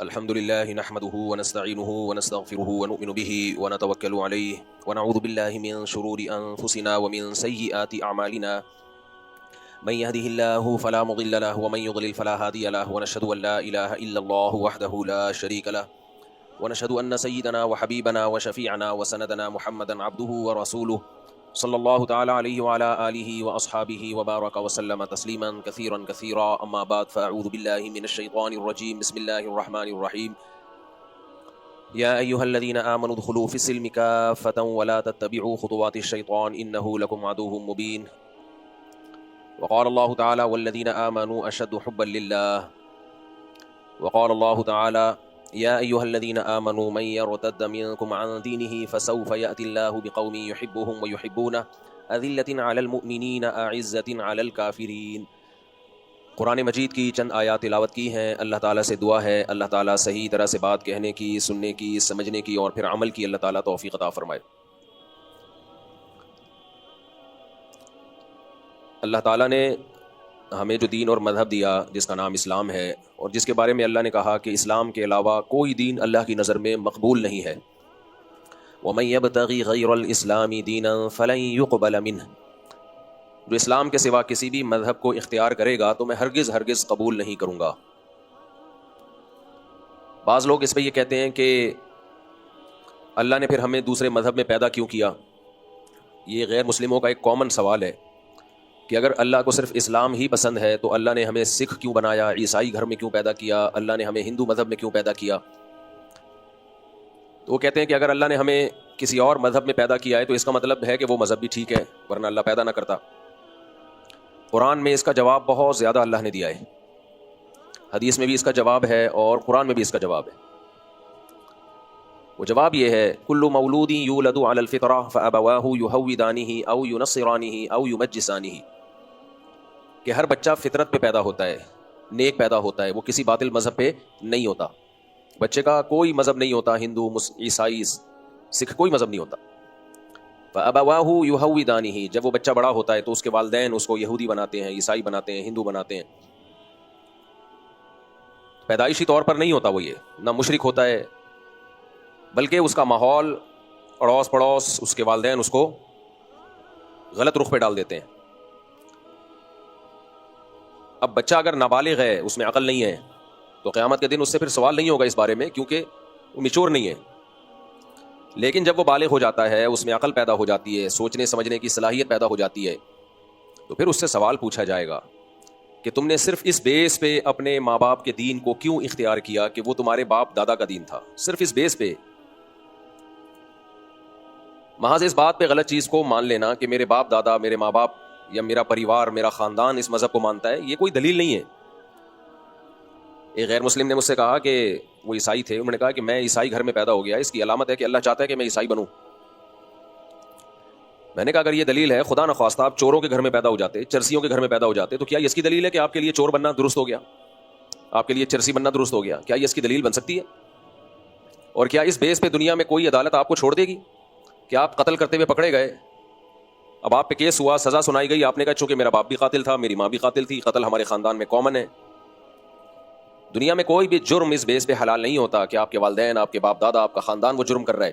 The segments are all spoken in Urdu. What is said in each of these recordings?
الحمد لله نحمده ونستعينه ونستغفره ونؤمن به ونتوكل عليه ونعوذ بالله من شرور أنفسنا ومن سيئات أعمالنا من يهده الله فلا مضل له ومن يضلل فلا هادي له ونشهد أن لا إله إلا الله وحده لا شريك له ونشهد أن سيدنا وحبيبنا وشفيعنا وسندنا محمدا عبده ورسوله صلى الله تعالى عليه وعلى آله وأصحابه وبارك وسلم تسليما كثيرا كثيرا أما بعد فأعوذ بالله من الشيطان الرجيم بسم الله الرحمن الرحيم يا أيها الذين آمنوا ادخلوا في السلم كافة ولا تتبعوا خطوات الشيطان إنه لكم عدو مبين وقال الله تعالى والذين آمنوا أشد حبا لله وقال الله تعالى يا أيها الذين آمنوا من يرتد منكم عن دينه فسوف يأتي الله بقوم يحبهم ويحبونه أذلة على المؤمنين أعزة على الكافرين۔ قرآن مجید کی چند آیات تلاوت کی ہیں۔ اللہ تعالیٰ سے دعا ہے اللہ تعالیٰ صحیح طرح سے بات کہنے کی، سننے کی، سمجھنے کی اور پھر عمل کی اللہ تعالیٰ توفیق عطا فرمائے۔ اللہ تعالیٰ نے ہمیں جو دین اور مذہب دیا جس کا نام اسلام ہے، اور جس کے بارے میں اللہ نے کہا کہ اسلام کے علاوہ کوئی دین اللہ کی نظر میں مقبول نہیں ہے۔ وَمَن يَبْتَغِ غَيْرَ الْإِسْلَامِ دِينًا فَلَن يُقْبَلَ مِنْهُ، جو اسلام کے سوا کسی بھی مذہب کو اختیار کرے گا تو میں ہرگز قبول نہیں کروں گا۔ بعض لوگ اس پہ یہ کہتے ہیں کہ اللہ نے پھر ہمیں دوسرے مذہب میں پیدا کیوں کیا؟ یہ غیر مسلموں کا ایک کامن سوال ہے کہ اگر اللہ کو صرف اسلام ہی پسند ہے تو اللہ نے ہمیں سکھ کیوں بنایا، عیسائی گھر میں کیوں پیدا کیا، اللہ نے ہمیں ہندو مذہب میں کیوں پیدا کیا؟ تو وہ کہتے ہیں کہ اگر اللہ نے ہمیں کسی اور مذہب میں پیدا کیا ہے تو اس کا مطلب ہے کہ وہ مذہب بھی ٹھیک ہے، ورنہ اللہ پیدا نہ کرتا۔ قرآن میں اس کا جواب بہت زیادہ اللہ نے دیا ہے، حدیث میں بھی اس کا جواب ہے اور قرآن میں بھی اس کا جواب ہے۔ وہ جواب یہ ہے کل مولود یولد علی الفطرہ فابواہ یہودانہ او ینصرانہ او یمجسانہ، کہ ہر بچہ فطرت پہ پیدا ہوتا ہے، نیک پیدا ہوتا ہے، وہ کسی باطل مذہب پہ نہیں ہوتا۔ بچے کا کوئی مذہب نہیں ہوتا، ہندو، عیسائی، سکھ، کوئی مذہب نہیں ہوتا۔ فابواہ یہودانہ، جب وہ بچہ بڑا ہوتا ہے تو اس کے والدین اس کو یہودی بناتے ہیں، عیسائی بناتے ہیں، ہندو بناتے ہیں۔ پیدائشی طور پر نہیں ہوتا وہ، یہ نہ مشرک ہوتا ہے، بلکہ اس کا ماحول، اڑوس پڑوس، اس کے والدین اس کو غلط رخ پہ ڈال دیتے ہیں۔ اب بچہ اگر نابالغ ہے، اس میں عقل نہیں ہے، تو قیامت کے دن اس سے پھر سوال نہیں ہوگا اس بارے میں، کیونکہ وہ میچور نہیں ہے۔ لیکن جب وہ بالغ ہو جاتا ہے، اس میں عقل پیدا ہو جاتی ہے، سوچنے سمجھنے کی صلاحیت پیدا ہو جاتی ہے، تو پھر اس سے سوال پوچھا جائے گا کہ تم نے صرف اس بیس پہ اپنے ماں باپ کے دین کو کیوں اختیار کیا کہ وہ تمہارے باپ دادا کا دین تھا؟ صرف اس بیس پہ، محض اس بات پہ غلط چیز کو مان لینا کہ میرے باپ دادا، میرے ماں باپ یا میرا پریوار، میرا خاندان اس مذہب کو مانتا ہے، یہ کوئی دلیل نہیں ہے۔ ایک غیر مسلم نے مجھ سے کہا کہ وہ عیسائی تھے، انہوں نے کہا کہ میں عیسائی گھر میں پیدا ہو گیا، اس کی علامت ہے کہ اللہ چاہتا ہے کہ میں عیسائی بنوں۔ میں نے کہا اگر یہ دلیل ہے، خدا نخواستہ آپ چوروں کے گھر میں پیدا ہو جاتے، چرسیوں کے گھر میں پیدا ہو جاتے، تو کیا اس کی دلیل ہے کہ آپ کے لیے چور بننا درست ہو گیا، آپ کے لیے چرسی بننا درست ہو گیا؟ کیا یہ اس کی دلیل بن سکتی ہے؟ اور کیا اس بیس پہ دنیا میں کوئی عدالت آپ کو چھوڑ دے گی کہ آپ قتل کرتے ہوئے پکڑے گئے، اب آپ پہ کیس ہوا، سزا سنائی گئی، آپ نے کہا چونکہ میرا باپ بھی قاتل تھا، میری ماں بھی قاتل تھی، قتل ہمارے خاندان میں کامن ہے؟ دنیا میں کوئی بھی جرم اس بیس پہ حلال نہیں ہوتا کہ آپ کے والدین، آپ کے باپ دادا، آپ کا خاندان وہ جرم کر رہا ہے۔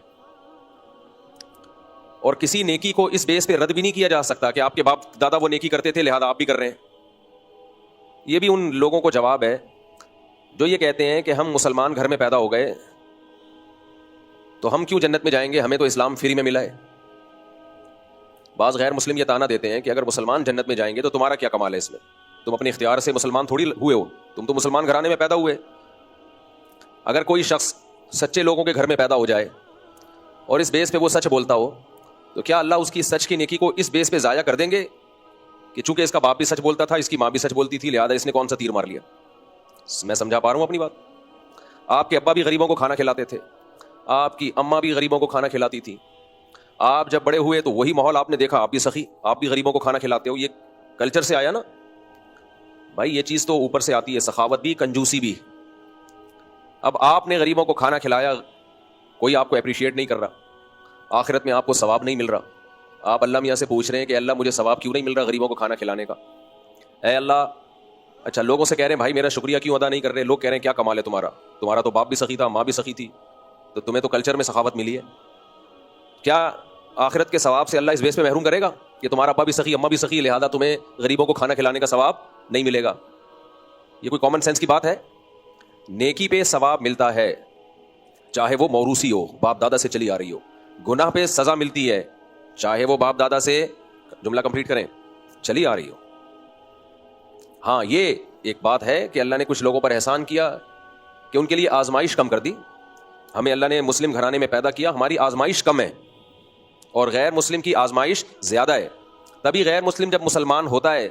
اور کسی نیکی کو اس بیس پہ رد بھی نہیں کیا جا سکتا کہ آپ کے باپ دادا وہ نیکی کرتے تھے لہذا آپ بھی کر رہے ہیں۔ یہ بھی ان لوگوں کو جواب ہے جو یہ کہتے ہیں کہ ہم مسلمان گھر میں پیدا ہو گئے تو ہم کیوں جنت میں جائیں گے، ہمیں تو اسلام فری میں ملا ہے۔ بعض غیر مسلم یہ تانا دیتے ہیں کہ اگر مسلمان جنت میں جائیں گے تو تمہارا کیا کمال ہے اس میں، تم اپنے اختیار سے مسلمان تھوڑی ہوئے ہو، تم تو مسلمان گھرانے میں پیدا ہوئے۔ اگر کوئی شخص سچے لوگوں کے گھر میں پیدا ہو جائے اور اس بیس پہ وہ سچ بولتا ہو تو کیا اللہ اس کی سچ کی نیکی کو اس بیس پہ ضائع کر دیں گے کہ چونکہ اس کا باپ بھی سچ بولتا تھا، اس کی ماں بھی سچ بولتی تھی، لہذا اس نے کون سا تیر مار لیا؟ میں سمجھا پا رہا ہوں اپنی بات؟ آپ کے ابا بھی غریبوں کو کھانا کھلاتے تھے، آپ کی اماں بھی غریبوں کو کھانا کھلاتی تھی، آپ جب بڑے ہوئے تو وہی ماحول آپ نے دیکھا، آپ بھی سخی، آپ بھی غریبوں کو کھانا کھلاتے ہو، یہ کلچر سے آیا نا بھائی، یہ چیز تو اوپر سے آتی ہے، سخاوت بھی، کنجوسی بھی۔ اب آپ نے غریبوں کو کھانا کھلایا، کوئی آپ کو اپریشیٹ نہیں کر رہا، آخرت میں آپ کو ثواب نہیں مل رہا، آپ اللہ میاں سے پوچھ رہے ہیں کہ اللہ مجھے ثواب کیوں نہیں مل رہا غریبوں کو کھانا کھلانے کا؟ اے اللہ، اچھا لوگوں سے کہہ رہے ہیں بھائی میرا شکریہ کیوں ادا نہیں کر رہے؟ لوگ کہہ رہے ہیں کیا کمال ہے تمہارا تو باپ بھی سخی تھا، ماں بھی سخی تھی، تو تمہیں تو کلچر میں سخاوت ملی ہے. کیا آخرت کے ثواب سے اللہ اس بیس پہ محروم کرے گا کہ تمہارا ابا بھی سخی اماں بھی سخی لہذا تمہیں غریبوں کو کھانا کھلانے کا ثواب نہیں ملے گا؟ یہ کوئی کامن سینس کی بات ہے؟ نیکی پہ ثواب ملتا ہے چاہے وہ موروثی ہو، باپ دادا سے چلی آ رہی ہو. گناہ پہ سزا ملتی ہے چاہے وہ باپ دادا سے، جملہ کمپلیٹ کریں، چلی آ رہی ہو. ہاں یہ ایک بات ہے کہ اللہ نے کچھ لوگوں پر احسان کیا کہ ان کے لیے آزمائش کم کر دی. ہمیں اللہ نے مسلم گھرانے میں پیدا کیا، ہماری آزمائش کم ہے اور غیر مسلم کی آزمائش زیادہ ہے. تبھی غیر مسلم جب مسلمان ہوتا ہے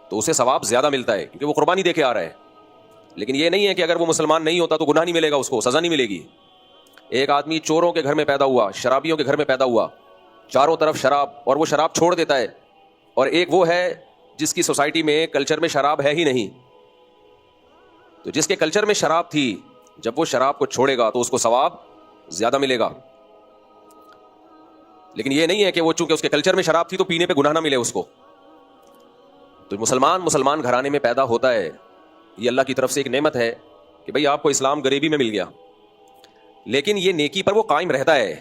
تو اسے ثواب زیادہ ملتا ہے کیونکہ وہ قربانی دے کے آ رہا ہے. لیکن یہ نہیں ہے کہ اگر وہ مسلمان نہیں ہوتا تو گناہ نہیں ملے گا، اس کو سزا نہیں ملے گی. ایک آدمی چوروں کے گھر میں پیدا ہوا، شرابیوں کے گھر میں پیدا ہوا، چاروں طرف شراب، اور وہ شراب چھوڑ دیتا ہے. اور ایک وہ ہے جس کی سوسائٹی میں کلچر میں شراب ہے ہی نہیں، تو جس کے کلچر میں شراب تھی جب وہ شراب کو چھوڑے گا تو اس کو ثواب زیادہ ملے گا. لیکن یہ نہیں ہے کہ وہ چونکہ اس کے کلچر میں شراب تھی تو پینے پہ گناہ نہ ملے اس کو. تو مسلمان گھرانے میں پیدا ہوتا ہے، یہ اللہ کی طرف سے ایک نعمت ہے کہ بھئی آپ کو اسلام غریبی میں مل گیا، لیکن یہ نیکی پر وہ قائم رہتا ہے،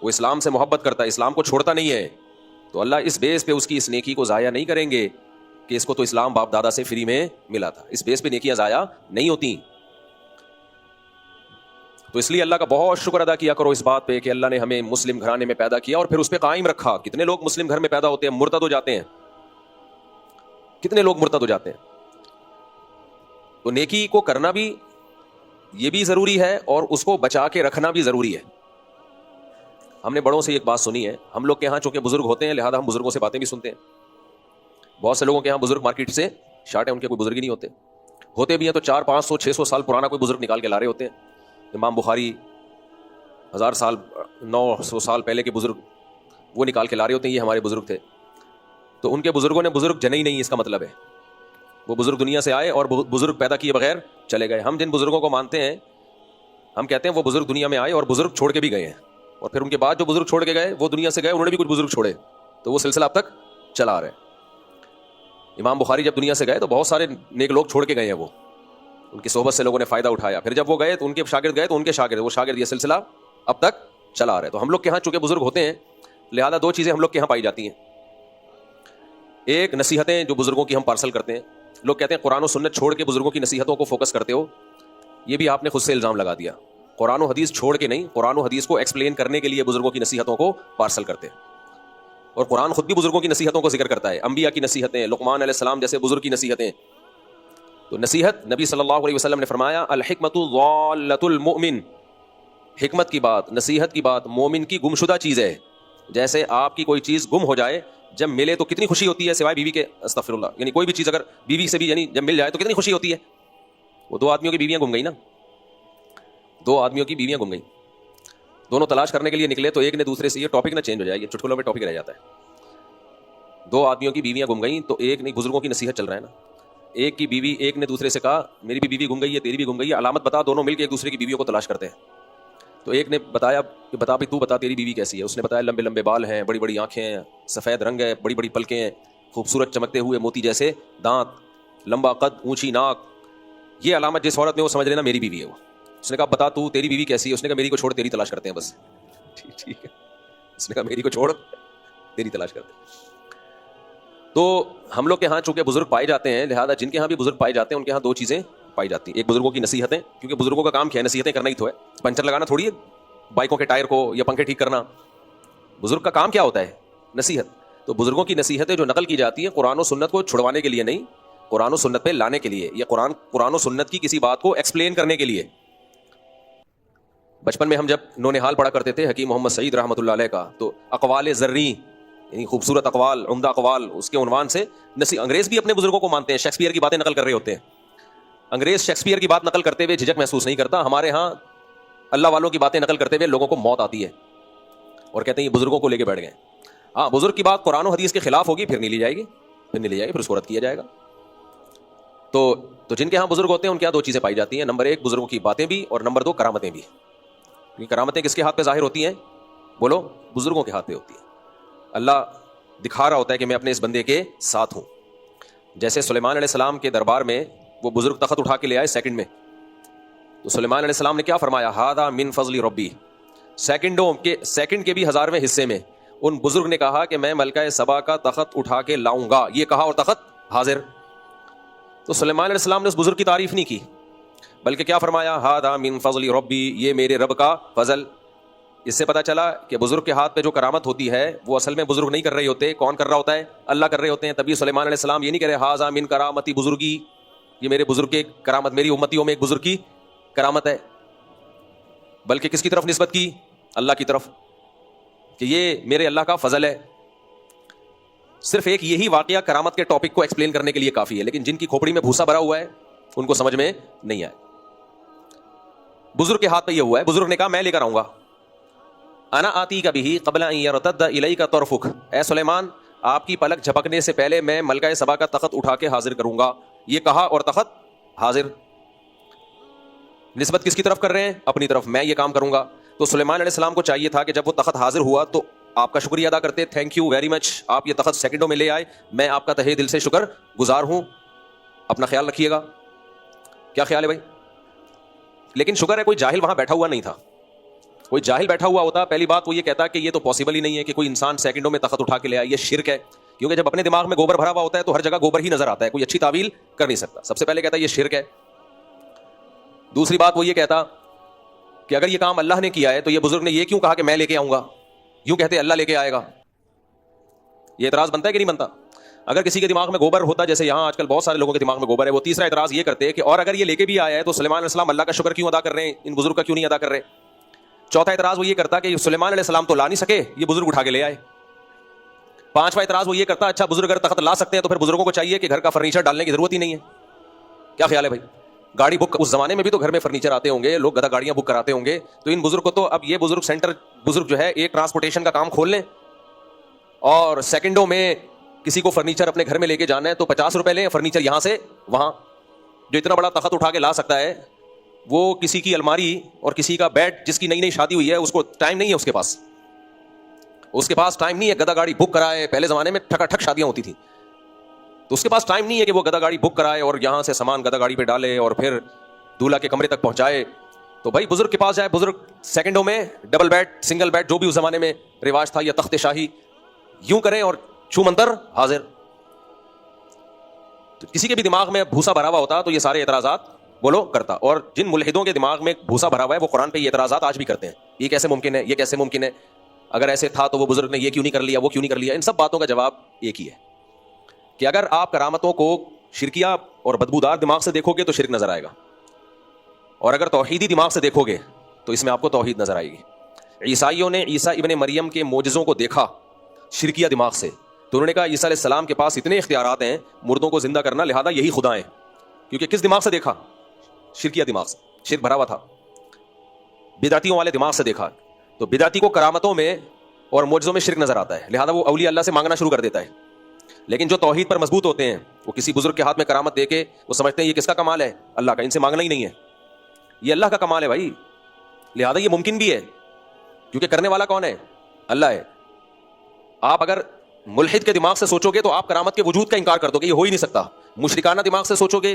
وہ اسلام سے محبت کرتا ہے، اسلام کو چھوڑتا نہیں ہے. تو اللہ اس بیس پہ اس کی اس نیکی کو ضائع نہیں کریں گے کہ اس کو تو اسلام باپ دادا سے فری میں ملا تھا. اس بیس پہ نیکیاں ضائع نہیں ہوتی. تو اس لیے اللہ کا بہت شکر ادا کیا کرو اس بات پہ کہ اللہ نے ہمیں مسلم گھرانے میں پیدا کیا اور پھر اس پہ قائم رکھا. کتنے لوگ مسلم گھر میں پیدا ہوتے ہیں مرتد ہو جاتے ہیں، کتنے لوگ مرتد ہو جاتے ہیں. تو نیکی کو کرنا بھی یہ بھی ضروری ہے اور اس کو بچا کے رکھنا بھی ضروری ہے. ہم نے بڑوں سے ایک بات سنی ہے، ہم لوگ کے ہاں چونکہ بزرگ ہوتے ہیں لہذا ہم بزرگوں سے باتیں بھی سنتے ہیں. بہت سے لوگوں کے ہاں بزرگ مارکیٹ سے شارٹ ہے، ان کے کوئی بزرگ ہی نہیں ہوتے بھی ہیں تو 400 500 600 سال پرانا کوئی بزرگ نکال کے لا رہے ہوتے ہیں. امام بخاری 1000 سال 900 سال پہلے کے بزرگ وہ نکال کے لا رہے ہوتے ہیں، یہ ہمارے بزرگ تھے. تو ان کے بزرگوں نے بزرگ جنے ہی نہیں، اس کا مطلب ہے وہ بزرگ دنیا سے آئے اور بزرگ پیدا کیے بغیر چلے گئے. ہم جن بزرگوں کو مانتے ہیں ہم کہتے ہیں وہ بزرگ دنیا میں آئے اور بزرگ چھوڑ کے بھی گئے ہیں، اور پھر ان کے بعد جو بزرگ چھوڑ کے گئے وہ دنیا سے گئے، انہوں نے بھی کچھ بزرگ چھوڑے، تو وہ سلسلہ اب تک چلا آ رہا ہے. امام بخاری جب دنیا سے گئے تو بہت سارے نیک لوگ چھوڑ کے گئے ہیں، وہ ان کی صحبت سے لوگوں نے فائدہ اٹھایا. پھر جب وہ گئے تو ان کے شاگرد گئے تو ان کے شاگرد، وہ شاگرد، یہ سلسلہ اب تک چلا آ رہا ہے. تو ہم لوگ کے ہاں چونکہ بزرگ ہوتے ہیں لہذا دو چیزیں ہم لوگ کے ہاں پائی جاتی ہیں. ایک نصیحتیں جو بزرگوں کی ہم پارسل کرتے ہیں. لوگ کہتے ہیں قرآن و سنت چھوڑ کے بزرگوں کی نصیحتوں کو فوکس کرتے ہو، یہ بھی آپ نے خود سے الزام لگا دیا. قرآن و حدیث چھوڑ کے نہیں، قرآن و حدیث کو ایکسپلین کرنے کے لیے بزرگوں کی نصیحتوں کو پارسل کرتے ہیں. اور قرآن خود بھی بزرگوں کی نصیحتوں کو ذکر کرتا ہے، انبیاء کی نصیحتیں، لقمان علیہ السلام جیسے بزرگ کی نصیحتیں. تو نصیحت، نبی صلی اللہ علیہ وسلم نے فرمایا الحکمت ضالۃ المؤمن، حکمت کی بات، نصیحت کی بات مومن کی گمشدہ چیز ہے. جیسے آپ کی کوئی چیز گم ہو جائے جب ملے تو کتنی خوشی ہوتی ہے، سوائے بیوی کے، استغفر اللہ، یعنی کوئی بھی چیز اگر بیوی سے بھی یعنی جب مل جائے تو کتنی خوشی ہوتی ہے. وہ 2 آدمیوں کی بیویاں گم گئی نا، 2 آدمیوں کی بیویاں گم گئی، دونوں تلاش کرنے کے لیے نکلے تو ایک نے دوسرے سے، یہ ٹاپک نہ چینج ہو جائے، یہ چٹکلوں میں ٹاپک رہ جاتا ہے. 2 آدمیوں کی بیویاں گم گئیں تو ایک نے، بزرگوں کی نصیحت چل رہا ہے نا، ایک کی بیوی، ایک نے دوسرے سے کہا میری بھی بیوی گم گئی ہے، تیری بھی گم گئی ہے، علامت بتا. دونوں مل کے ایک دوسرے کی بیویوں کو تلاش کرتے ہیں. تو ایک نے بتایا کہ بتا بھی تو بتا تیری بیوی کیسی ہے. اس نے بتایا لمبے لمبے بال ہیں، بڑی بڑی آنکھیں ہیں، سفید رنگ ہے، بڑی بڑی پلکیں ہیں، خوبصورت چمکتے ہوئے موتی جیسے دانت، لمبا قد، اونچی ناک. یہ علامت جس عورت میں وہ سمجھ لینا میری بیوی ہے. وہ اس نے کہا بتا تو تیری بیوی کیسی ہے. اس نے کہا میری کو چھوڑ تیری تلاش کرتے ہیں بس. ٹھیک ہے، اس نے کہا میری کو چھوڑ تیری تلاش کرتے ہیں. تو ہم لوگ کے ہاں چونکہ بزرگ پائے جاتے ہیں لہذا جن کے ہاں بھی بزرگ پائے جاتے ہیں ان کے ہاں 2 چیزیں پائی جاتی ہیں. ایک بزرگوں کی نصیحتیں، کیونکہ بزرگوں کا کام کیا ہے، نصیحتیں کرنا ہی تو ہے، پنچر لگانا تھوڑی ہے بائکوں کے ٹائر کو یا پنکھے ٹھیک کرنا. بزرگ کا کام کیا ہوتا ہے؟ نصیحت. تو بزرگوں کی نصیحتیں جو نقل کی جاتی ہیں قرآن و سنت کو چھڑوانے کے لیے نہیں، قرآن و سنت پہ لانے کے لیے، یا قرآن و سنت کی کسی بات کو ایکسپلین کرنے کے لیے. بچپن میں ہم جب نونہال پڑھا کرتے تھے حکیم محمد سعید رحمۃ اللہ علیہ کا، تو اقوال زریں یعنی خوبصورت اقوال، عمدہ اقوال، اس کے عنوان سے انگریز بھی اپنے بزرگوں کو مانتے ہیں، شیکسپیئر کی باتیں نقل کر رہے ہوتے ہیں. انگریز شیکسپیئر کی بات نقل کرتے ہوئے جھجک محسوس نہیں کرتا. ہمارے ہاں اللہ والوں کی باتیں نقل کرتے ہوئے لوگوں کو موت آتی ہے اور کہتے ہیں یہ بزرگوں کو لے کے بیٹھ گئے. ہاں بزرگ کی بات قرآن و حدیث کے خلاف ہوگی پھر نہیں لی جائے گی، پھر اس کو رد کیا جائے گا. تو جن کے ہاں بزرگ ہوتے ہیں ان کے ہاں 2 چیزیں پائی جاتی ہیں. نمبر 1 بزرگوں کی باتیں بھی، اور نمبر 2 کرامتیں بھی. یہ کرامتیں کس کے ہاتھ پہ ظاہر ہوتی ہیں؟ بولو، بزرگوں کے ہاتھ پہ ہوتی ہیں. اللہ دکھا رہا ہوتا ہے کہ میں اپنے اس بندے کے ساتھ ہوں. جیسے سلیمان علیہ السلام کے دربار میں وہ بزرگ تخت اٹھا کے لے آئے سیکنڈ میں، تو سلیمان علیہ السلام نے کیا فرمایا؟ ہذا من فضل ربی، سیکنڈ کے بھی 1000ویں حصے میں ان بزرگ نے کہا کہ میں ملکہ سبا کا تخت اٹھا کے لاؤں گا، یہ کہا اور تخت حاضر۔ تو سلیمان علیہ السلام نے اس بزرگ کی تعریف نہیں کی، بلکہ کیا فرمایا؟ ہذا من فضل ربی، یہ میرے رب کا فضل۔ اس سے پتہ چلا کہ بزرگ کے ہاتھ پہ جو کرامت ہوتی ہے وہ اصل میں بزرگ نہیں کر رہے ہوتے، کون کر رہا ہوتا ہے؟ اللہ کر رہے ہوتے ہیں۔ تبھی سلیمان علیہ السلام یہ نہیں کہہ رہے ہذا من کرامتی بزرگی، یہ میرے بزرگ کی کرامت، میری امتیوں میں ایک بزرگ کی کرامت ہے، بلکہ کس کی طرف نسبت کی؟ اللہ کی طرف، کہ یہ میرے اللہ کا فضل ہے۔ صرف ایک یہی واقعہ کرامت کے ٹاپک کو ایکسپلین کرنے کے لیے کافی ہے، لیکن جن کی کھوپڑی میں بھوسا بھرا ہوا ہے ان کو سمجھ میں نہیں آئے۔ بزرگ کے ہاتھ پہ یہ ہوا ہے، بزرگ نے کہا میں لے کر آؤں گا، انا آتی کا بھی قبل ان یرتد الیک طرفک، اے سلیمان آپ کی پلک جھپکنے سے پہلے میں ملکہ سبا کا تخت اٹھا کے حاضر کروں گا، یہ کہا اور تخت حاضر۔ نسبت کس کی طرف کر رہے ہیں؟ اپنی طرف، میں یہ کام کروں گا۔ تو سلیمان علیہ السلام کو چاہیے تھا کہ جب وہ تخت حاضر ہوا تو آپ کا شکریہ ادا کرتے، تھینک یو ویری مچ، آپ یہ تخت سیکنڈوں میں لے آئے، میں آپ کا تہہ دل سے شکر گزار ہوں، اپنا خیال رکھیے گا۔ کیا خیال ہے بھائی؟ لیکن شکر ہے کوئی جاہل وہاں بیٹھا ہوا نہیں تھا، کوئی جاہل بیٹھا ہوا ہوتا پہلی بات وہ یہ کہتا کہ یہ تو پاسبل ہی نہیں ہے کہ کوئی انسان سیکنڈوں میں تخت اٹھا کے لے آئے، یہ شرک ہے، کیونکہ جب اپنے دماغ میں گوبر بھرا ہوا ہوتا ہے تو ہر جگہ گوبر ہی نظر آتا ہے، کوئی اچھی تعویل کر نہیں سکتا۔ سب سے پہلے کہتا ہے یہ شرک ہے۔ دوسری بات وہ یہ کہتا کہ اگر یہ کام اللہ نے کیا ہے تو یہ بزرگ نے یہ کیوں کہا کہ میں لے کے آؤں گا، یوں کہتے اللہ لے کے آئے گا۔ یہ اعتراض بنتا ہے کہ نہیں بنتا؟ اگر کسی کے دماغ میں گوبر ہوتا، جیسے یہاں آج کل بہت سارے لوگوں کے دماغ میں گوبر ہے، وہ تیسرا اعتراض یہ کرتے کہ اور اگر یہ لے کے بھی آیا ہے تو سلیمان علیہ السلام اللہ کا شکر کیوں ادا کر رہے ہیں، ان بزرگ کا کیوں نہیں ادا کر رہے؟ چوتھا اعتراض وہ یہ کرتا کہ سلیمان علیہ السلام تو لا نہیں سکے، یہ بزرگ اٹھا کے لے آئے۔ پانچواں اعتراض وہ یہ کرتا اچھا بزرگ اگر تخت لا سکتے ہیں تو پھر بزرگوں کو چاہیے کہ گھر کا فرنیچر ڈالنے کی ضرورت ہی نہیں ہے۔ کیا خیال ہے بھائی؟ گاڑی بک، اس زمانے میں بھی تو گھر میں فرنیچر آتے ہوں گے، لوگ گدا گاڑیاں بک کراتے ہوں گے، تو ان بزرگ کو تو اب یہ بزرگ سینٹر بزرگ جو ہے ایک ٹرانسپورٹیشن کا کام کھول لیں اور سیکنڈوں میں کسی کو فرنیچر اپنے گھر میں لے کے جانا ہے تو 50 روپے لیں فرنیچر یہاں سے وہاں۔ جو اتنا بڑا تخت اٹھا کے لا سکتا ہے وہ کسی کی الماری اور کسی کا بیڈ، جس کی نئی نئی شادی ہوئی ہے اس کو ٹائم نہیں ہے، اس کے پاس ٹائم نہیں ہے گدا گاڑی بک کرائے۔ پہلے زمانے میں ٹھکا ٹھک شادیاں ہوتی تھیں تو اس کے پاس ٹائم نہیں ہے کہ وہ گدا گاڑی بک کرائے اور یہاں سے سامان گدا گاڑی پہ ڈالے اور پھر دولہا کے کمرے تک پہنچائے۔ تو بھائی بزرگ کے پاس جائے، بزرگ سیکنڈوں میں ڈبل بیڈ، سنگل بیڈ، جو بھی اس زمانے میں رواج تھا یا تخت شاہی، یوں کریں اور چھو منتر حاضر۔ تو کسی کے بھی دماغ میں بھوسا بھرا ہوا ہوتا تو یہ سارے اعتراضات بولو کرتا، اور جن ملحدوں کے دماغ میں بھوسا بھرا ہوا ہے وہ قرآن پہ یہ اعتراضات آج بھی کرتے ہیں، یہ کیسے ممکن ہے، یہ کیسے ممکن ہے، اگر ایسے تھا تو وہ بزرگ نے یہ کیوں نہیں کر لیا، وہ کیوں نہیں کر لیا۔ ان سب باتوں کا جواب ایک ہی ہے کہ اگر آپ کرامتوں کو شرکیہ اور بدبودار دماغ سے دیکھو گے تو شرک نظر آئے گا، اور اگر توحیدی دماغ سے دیکھو گے تو اس میں آپ کو توحید نظر آئے گی۔ عیسائیوں نے عیسیٰ ابن مریم کے معجزوں کو دیکھا شرکیہ دماغ سے، تو انہوں نے کہا عیسیٰ علیہ السلام کے پاس اتنے اختیارات ہیں مردوں کو زندہ کرنا، لہذا یہی خدا ہیں، کیونکہ کس دماغ سے دیکھا؟ شرکیہ دماغ سے، شرک بھرا ہوا تھا، بدعتیوں والے دماغ سے دیکھا۔ تو بدعتی کو کرامتوں میں اور معجزوں میں شرک نظر آتا ہے، لہذا وہ اولیاء اللہ سے مانگنا شروع کر دیتا ہے۔ لیکن جو توحید پر مضبوط ہوتے ہیں وہ کسی بزرگ کے ہاتھ میں کرامت دے کے وہ سمجھتے ہیں یہ کس کا کمال ہے؟ اللہ کا، ان سے مانگنا ہی نہیں ہے، یہ اللہ کا کمال ہے بھائی، لہذا یہ ممکن بھی ہے کیونکہ کرنے والا کون ہے؟ اللہ ہے۔ آپ اگر ملحد کے دماغ سے سوچو گے تو آپ کرامت کے وجود کا انکار کر دو گے، یہ ہو ہی نہیں سکتا۔ مشرکانہ دماغ سے سوچو گے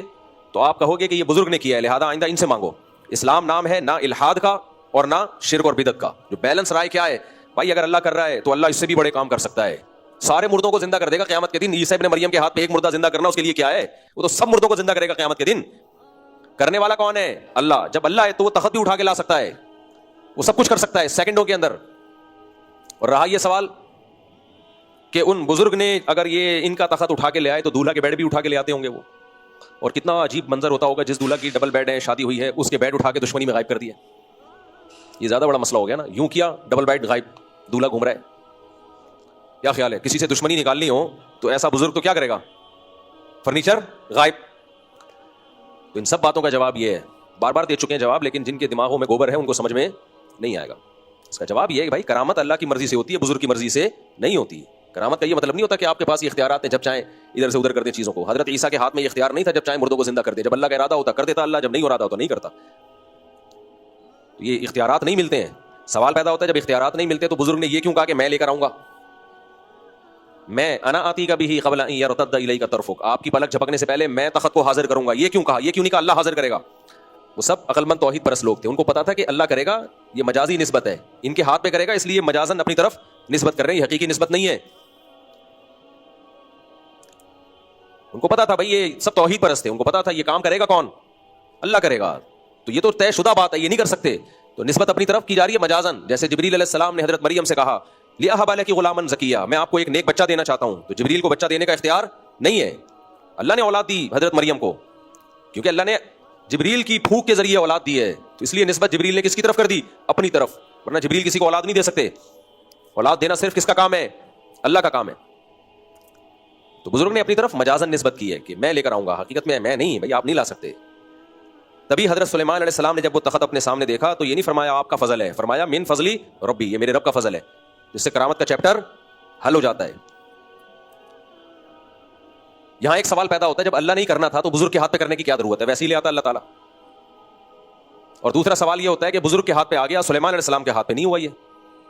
تو آپ کہو گے کہ یہ بزرگ نے کیا ہے، لہذا آئندہ ان سے مانگو۔ اسلام نام ہے نہ الحاد کا اور نہ شرک اور بدعت کا، جو بیلنس رائے کیا ہے بھائی؟ اگر اللہ کر رہا ہے تو اللہ اس سے بھی بڑے کام کر سکتا ہے، سارے مردوں کو زندہ کر دے گا قیامت کے دن۔ عیسیٰ ابن مریم کے ہاتھ پہ ایک مردہ زندہ کرنا اس کے لیے کیا ہے؟ وہ تو سب مردوں کو زندہ کرے گا قیامت کے دن۔ کرنے والا کون ہے؟ اللہ۔ جب اللہ ہے تو وہ تخت بھی اٹھا کے لا سکتا ہے، وہ سب کچھ کر سکتا ہے سیکنڈوں کے اندر۔ اور رہا یہ سوال کہ ان بزرگ نے اگر یہ ان کا تخت اٹھا کے لے آئے تو دولہا کے بیڈ بھی اٹھا کے لے آتے ہوں گے وہ، اور کتنا عجیب منظر ہوتا ہوگا جس دولہا کی ڈبل بیڈ ہے، شادی ہوئی ہے، اس کے بیڈ اٹھا کے دشمنی میں غائب کر دیا۔ یہ زیادہ بڑا مسئلہ ہو گیا نا، یوں کیا ڈبل بیڈ غائب، دولہا گھوم رہا ہے۔ کیا خیال ہے؟ کسی سے دشمنی نکالنی ہو تو ایسا بزرگ تو کیا کرے گا؟ فرنیچر غائب۔ تو ان سب باتوں کا جواب یہ ہے، بار بار دے چکے ہیں جواب، لیکن جن کے دماغوں میں گوبر ہے ان کو سمجھ میں نہیں آئے گا۔ اس کا جواب یہ ہے کہ بھائی کرامت اللہ کی مرضی سے ہوتی ہے، بزرگ کی مرضی سے نہیں ہوتی۔ کرامت کا یہ مطلب نہیں ہوتا کہ آپ کے پاس یہ اختیارات ہیں، جب چاہیں ادھر سے ادھر کر دیں چیزوں کو۔ حضرت عیسیٰ کے ہاتھ میں یہ اختیار نہیں تھا جب چاہیں مردوں کو زندہ کر دے، جب اللہ کا ارادہ ہوتا کر دیتا اللہ، جب نہیں ارادہ ہوتا نہیں کرتا۔ یہ اختیارات نہیں ملتے ہیں۔ سوال پیدا ہوتا ہے جب اختیارات نہیں ملتے تو بزرگ نے یہ کیوں کہا کہ میں لے کر آؤں گا؟ میں انا آتی کا بھی قبل ان یرتد الیک طرفک، آپ کی پلک جھپکنے سے پہلے میں تخت کو حاضر کروں گا. یہ کیوں کہا؟ یہ کیوں نہیں کہا اللہ حاضر کرے گا؟ وہ سب عقل مند توحید پرست لوگ تھے، ان کو پتا تھا کہ اللہ کرے گا، یہ مجازی نسبت ہے، ان کے ہاتھ پہ کرے گا اس لیے مجازن اپنی طرف نسبت کر رہے ہیں، یہ حقیقی نسبت نہیں ہے. ان کو پتا تھا بھائی یہ سب توحید پرست تھے، ان کو پتا تھا یہ کام کرے گا کون؟ اللہ کرے گا، تو یہ تو طے شدہ بات ہے، یہ نہیں کر سکتے. تو نسبت اپنی طرف کی جا رہی ہے مجازن. جیسے جبریل علیہ السلام نے حضرت مریم سے کہا لِأَهَبَ لَكِ غُلَامًا زَكِيًّا، میں آپ کو ایک نیک بچہ دینا چاہتا ہوں. تو جبریل کو بچہ دینے کا اختیار نہیں ہے، اللہ نے اولاد دی حضرت مریم کو، کیونکہ اللہ نے جبریل کی پھونک کے ذریعے اولاد دی ہے، تو اس لیے نسبت جبریل نے کس کی طرف کر دی؟ اپنی طرف. ورنہ جبریل کسی کو اولاد نہیں دے سکتے، اولاد دینا صرف کس کا کام ہے؟ اللہ کا کام ہے. تو بزرگ نے اپنی طرف مجازن نسبت کی ہے کہ میں لے کر آؤں گا، حقیقت میں نہیں بھائی، آپ نہیں لا سکتے. تبھی حضرت سلیمان علیہ السلام نے جب وہ تخت اپنے سامنے دیکھا تو یہ نہیں فرمایا آپ کا فضل ہے، فرمایا من فضلی ربی، یہ میرے رب کا فضل ہے، جس سے کرامت کا چیپٹر حل ہو جاتا ہے. یہاں ایک سوال پیدا ہوتا ہے، جب اللہ نہیں کرنا تھا تو بزرگ کے ہاتھ پہ کرنے کی کیا ضرورت ہے؟ ویسے ہی لے آتا اللہ تعالیٰ. اور دوسرا سوال یہ ہوتا ہے کہ بزرگ کے ہاتھ پہ آ گیا، سلیمان علیہ السلام کے ہاتھ پہ نہیں ہوا. یہ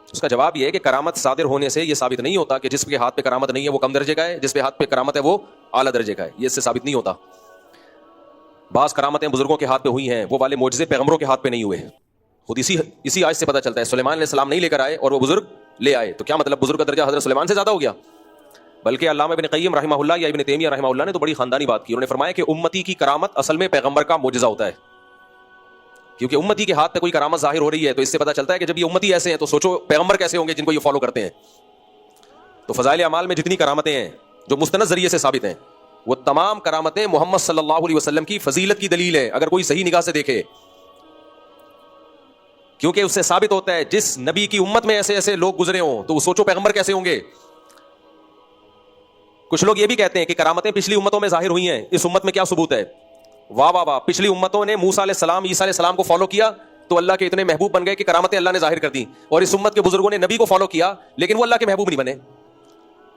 اس کا جواب یہ ہے کہ کرامت صادر ہونے سے یہ ثابت نہیں ہوتا کہ جس کے ہاتھ پہ کرامت نہیں ہے وہ کم درجے کا ہے، جس پہ ہاتھ پہ کرامت ہے وہ اعلیٰ درجے کا ہے. یہ اس سے ثابت نہیں ہوتا. بعض کرامتیں بزرگوں کے ہاتھ پہ ہوئی ہیں، وہ والے معجزے پیغمبروں کے ہاتھ پہ نہیں ہوئے. خود اسی آیت سے پتہ چلتا ہے سلیمان علیہ السلام نہیں لے کر آئے اور وہ بزرگ لے آئے، تو کیا مطلب بزرگ کا درجہ حضرت سلیمان سے زیادہ ہو گیا؟ بلکہ علامہ ابن قیم رحمہ اللہ یا ابن تیمیہ رحمہ اللہ نے تو بڑی خاندانی بات کی. انہوں نے فرمایا کہ امتی کی کرامت اصل میں پیغمبر کا معجزہ ہوتا ہے، کیونکہ امتی کے ہاتھ پہ کوئی کرامت ظاہر ہو رہی ہے تو اس سے پتہ چلتا ہے کہ جب یہ امتی ایسے ہیں تو سوچو پیغمبر کیسے ہوں گے جن کو یہ فالو کرتے ہیں. تو فضائل اعمال میں جتنی کرامتیں ہیں جو مستند ذریعے سے ثابت ہیں، وہ تمام کرامتیں محمد صلی اللہ علیہ وسلم کی فضیلت کی دلیل ہے اگر کوئی صحیح نگاہ سے دیکھے. کیونکہ اس سے ثابت ہوتا ہے جس نبی کی امت میں ایسے ایسے لوگ گزرے ہوں تو وہ سوچو پیغمبر کیسے ہوں گے. کچھ لوگ یہ بھی کہتے ہیں کہ کرامتیں پچھلی امتوں میں ظاہر ہوئی ہیں، اس امت میں کیا ثبوت ہے؟ واہ واہ واہ، پچھلی امتوں نے موسیٰ علیہ السلام، عیسیٰ علیہ السلام کو فالو کیا تو اللہ کے اتنے محبوب بن گئے کہ کرامتیں اللہ نے ظاہر کر دی، اور اس امت کے بزرگوں نے نبی کو فالو کیا لیکن وہ اللہ کے محبوب نہیں بنے.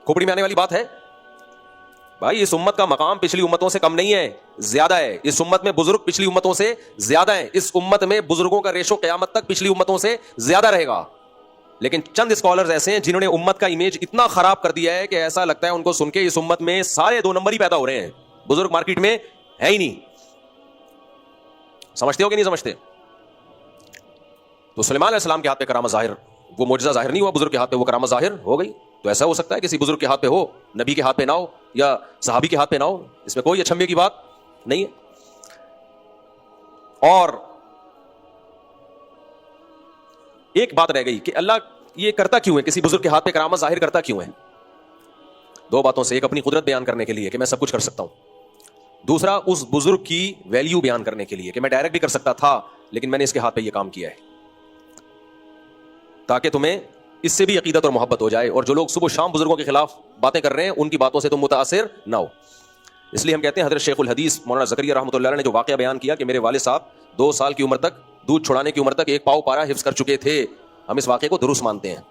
کھوپڑی میں آنے والی بات ہے بھائی. اس امت کا مقام پچھلی امتوں سے کم نہیں ہے، زیادہ ہے. اس امت میں بزرگ پچھلی امتوں سے زیادہ ہیں، اس امت میں بزرگوں کا ریشو قیامت تک پچھلی امتوں سے زیادہ رہے گا. لیکن چند اسکالرز ایسے ہیں جنہوں نے امت کا امیج اتنا خراب کر دیا ہے کہ ایسا لگتا ہے ان کو سن کے اس امت میں سارے 2 نمبر ہی پیدا ہو رہے ہیں، بزرگ مارکیٹ میں ہے ہی نہیں. سمجھتے ہو کہ نہیں سمجھتے؟ تو سلیمان علیہ السلام کے ہاتھ پہ کرامت ظاہر، وہ معجزہ ظاہر نہیں ہوا، بزرگ کے ہاتھ پہ وہ کرامت ظاہر ہو گئی. تو ایسا ہو سکتا ہے کسی بزرگ کے ہاتھ پہ ہو، نبی کے ہاتھ پہ نہ ہو، یا صحابی کے ہاتھ پہ نہ ہو، اس میں کوئی اچھمبے کی بات نہیں ہے. اور ایک بات رہ گئی کہ اللہ یہ کرتا کیوں ہے، کسی بزرگ کے ہاتھ پہ کرامت ظاہر کرتا کیوں ہے؟ 2 باتوں سے، ایک اپنی قدرت بیان کرنے کے لیے کہ میں سب کچھ کر سکتا ہوں، دوسرا اس بزرگ کی ویلیو بیان کرنے کے لیے کہ میں ڈائریکٹ بھی کر سکتا تھا لیکن میں نے اس کے ہاتھ پہ یہ کام کیا ہے، تاکہ تمہیں اس سے بھی عقیدت اور محبت ہو جائے، اور جو لوگ صبح و شام بزرگوں کے خلاف باتیں کر رہے ہیں ان کی باتوں سے تم متاثر نہ ہو. اس لیے ہم کہتے ہیں حضرت شیخ الحدیث مولانا زکریا رحمۃ اللہ علیہ نے جو واقعہ بیان کیا کہ میرے والد صاحب 2 سال کی عمر تک، دودھ چھڑانے کی عمر تک 1 پاؤ پارا حفظ کر چکے تھے، ہم اس واقعے کو درست مانتے ہیں.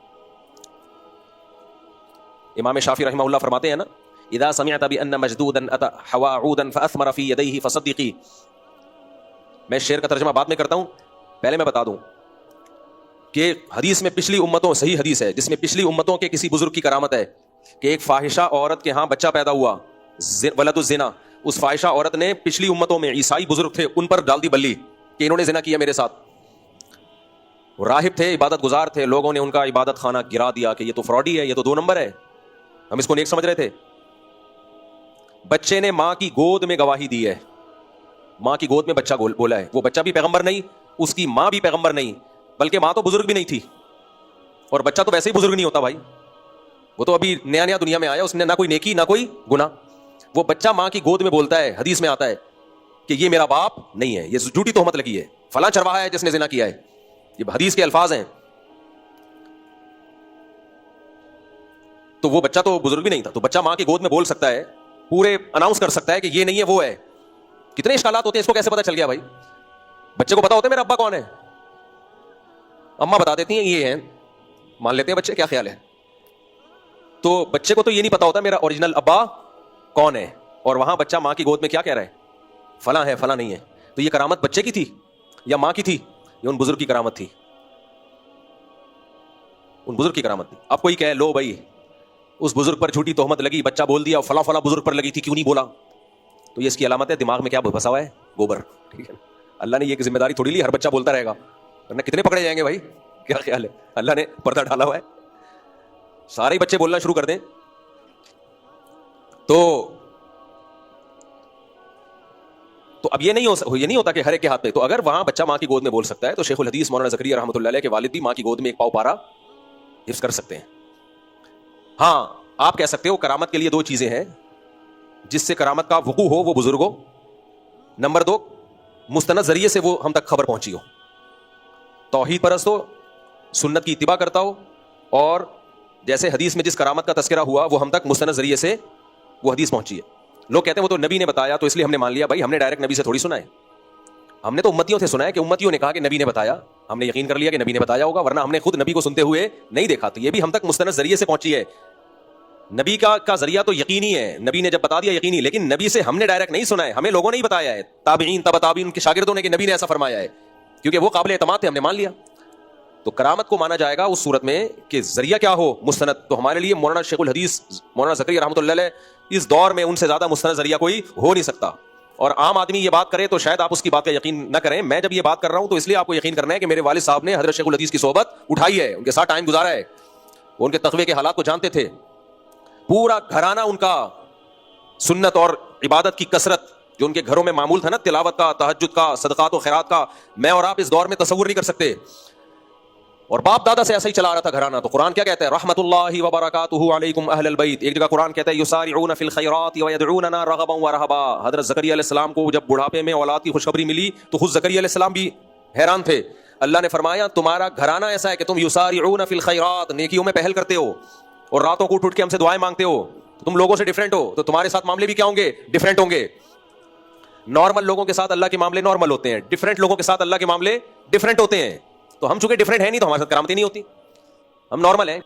امام شافعی رحمہ اللہ فرماتے ہیں نا، اذا سمعت بان مجدودا اتى حوا عودا فاثمر في يديه فصدقي. میں شعر کا ترجمہ بعد میں کرتا ہوں، پہلے میں بتا دوں کہ حدیث میں پچھلی امتوں، صحیح حدیث ہے جس میں پچھلی امتوں کے کسی بزرگ کی کرامت ہے کہ ایک فاحشہ عورت کے ہاں بچہ پیدا ہوا، ولد الزنا، اس فاحشہ عورت نے پچھلی امتوں میں عیسائی بزرگ تھے ان پر ڈال دی بلی کہ انہوں نے زنا کیا میرے ساتھ. راہب تھے، عبادت گزار تھے، لوگوں نے ان کا عبادت خانہ گرا دیا کہ یہ تو فراڈی ہے، یہ تو 2 نمبر ہے، ہم اس کو نیک سمجھ رہے تھے. بچے نے ماں کی گود میں گواہی دی ہے، ماں کی گود میں بچہ بولا ہے، وہ بچہ بھی پیغمبر نہیں، اس کی ماں بھی پیغمبر نہیں، بلکہ ماں تو بزرگ بھی نہیں تھی، اور بچہ تو ویسے ہی بزرگ نہیں ہوتا بھائی، وہ تو ابھی نیا نیا دنیا میں آیا، اس نے نہ کوئی نیکی نہ کوئی گناہ. وہ بچہ ماں کی گود میں بولتا ہے، حدیث میں آتا ہے کہ یہ میرا باپ نہیں ہے، یہ جھوٹی تہمت لگی ہے، فلاں چرواہا ہے جس نے زنا کیا ہے. یہ حدیث کے الفاظ ہیں. تو وہ بچہ تو بزرگ بھی نہیں تھا، تو بچہ ماں کی گود میں بول سکتا ہے، پورے اناؤنس کر سکتا ہے کہ یہ نہیں ہے وہ ہے. کتنے اشکالات ہوتے ہیں، اس کو کیسے پتا چل گیا بھائی؟ بچے کو پتا ہوتا ہے میرا ابا کون ہے، اماں بتا دیتی ہیں یہ ہیں، مان لیتے ہیں بچے، کیا خیال ہے؟ تو بچے کو تو یہ نہیں پتا ہوتا میرا اوریجنل ابا کون ہے، اور وہاں بچہ ماں کی گود میں کیا کہہ رہا ہے، فلاں ہے فلاں نہیں ہے. تو یہ کرامت بچے کی تھی یا ماں کی تھی؟ یہ ان بزرگ کی کرامت تھی، ان بزرگ کی کرامت تھی. اب کوئی کہے لو بھائی اس بزرگ پر جھوٹی تہمت لگی, بچہ بول دیا, فلاں فلاں بزرگ پر لگی تھی, کیوں نہیں بولا, تو یہ اس کی علامت ہے دماغ میں کیا پھنسا ہوا ہے, گوبر. ٹھیک ہے, اللہ نے یہ ذمہ داری تھوڑی لی ہر بچہ بولتا رہے گا, ورنہ کتنے پکڑے جائیں گے بھائی, کیا خیال ہے؟ اللہ نے پردہ ڈالا ہوا ہے, سارے بچے بولنا شروع کر دیں تو اب یہ نہیں ہوتا کہ ہر ایک کے ہاتھ میں. تو اگر وہاں بچہ ماں کی گود میں بول سکتا ہے تو شیخ الحدیث مولانا زکریا رحمۃ اللہ علیہ کے والد بھی ماں کی گود میں ایک پاؤ پارا حفظ کر سکتے ہیں. ہاں آپ کہہ سکتے ہو کرامت کے لیے دو چیزیں ہیں جس سے کرامت کا وقوع ہو, وہ بزرگ ہو, نمبر 2 مستند ذریعے سے وہ ہم تک خبر پہنچی ہو, توحید پرست ہو, سنت کی اتباع کرتا ہو, اور جیسے حدیث میں جس کرامت کا تذکرہ ہوا وہ ہم تک مستند ذریعے سے وہ حدیث پہنچی ہے. لوگ کہتے ہیں وہ تو نبی نے بتایا تو اس لیے ہم نے مان لیا. بھائی ہم نے ڈائریکٹ نبی سے تھوڑی سنا ہے, ہم نے تو امتیوں سے سنا ہے کہ امتیوں نے کہا کہ نبی نے بتایا, ہم نے یقین کر لیا کہ نبی نے بتایا ہوگا, ورنہ ہم نے خود نبی کو سنتے ہوئے نہیں دیکھا. تو یہ بھی ہم تک مستند ذریعے سے پہنچی ہے. نبی کا ذریعہ تو یقینی ہے, نبی نے جب بتا دیا یقینی, لیکن نبی سے ہم نے ڈائریکٹ نہیں سنا ہے, ہمیں لوگوں نے ہی بتایا ہے, تابعین تبع تابعین کے شاگردوں نے, کہ نبی نے ایسا فرمایا ہے, کیونکہ وہ قابل اعتماد تھے, ہم نے مان لیا. تو کرامت کو مانا جائے گا اس صورت میں کہ ذریعہ کیا ہو, مستند. تو ہمارے لیے مولانا شیخ الحدیث مولانا زکریا رحمۃ اللہ علیہ اس دور میں ان سے زیادہ مستند ذریعہ کوئی ہو نہیں سکتا. اور عام آدمی یہ بات کرے تو شاید آپ اس کی بات کا یقین نہ کریں. میں جب یہ بات کر رہا ہوں تو اس لیے آپ کو یقین کرنا ہے کہ میرے والد صاحب نے حضرت شیخ الحدیث کی صحبت اٹھائی ہے, ان کے ساتھ ٹائم گزارا ہے, وہ ان کے تقوی کے حالات کو جانتے تھے. پورا گھرانہ ان کا سنت اور عبادت کی کثرت جو ان کے گھروں میں معمول تھا نا, تلاوت کا, تہجد کا, صدقات و خیرات کا, میں اور آپ اس دور میں تصور نہیں کر سکتے. اور باپ دادا سے ایسا ہی چلا رہا تھا گھرانہ. تو قرآن کیا کہتا ہے, رحمت اللہ وبرکاتہ علیکم اہل البیت. ایک جگہ قرآن کہتا ہے یسارعون فی الخیرات ویدعوننا رغبا ورہبا. حضرت زکریا علیہ السلام کو جب بڑھاپے میں اولاد کی خوشخبری ملی تو خود زکریا علیہ السلام بھی حیران تھے. اللہ نے فرمایا تمہارا گھرانہ ایسا ہے کہ تم یسارعون فی الخیرات, نیکیوں میں پہل کرتے ہو, اور راتوں کو اٹھ کے ہم سے دعائیں مانگتے ہو. تم لوگوں سے ڈیفرنٹ ہو, تو تمہارے ساتھ معاملے بھی کیا ہوں گے, ڈیفرنٹ ہوں گے. نارمل لوگوں کے ساتھ اللہ کے معاملے نارمل ہوتے ہیں, ڈیفرنٹ لوگوں کے ساتھ اللہ کے معاملے ڈیفرنٹ ہوتے ہیں. تو ہم چونکہ ڈیفرنٹ ہیں نہیں تو ہمارے ساتھ کرامتیں نہیں ہوتی, ہم نارمل ہیں.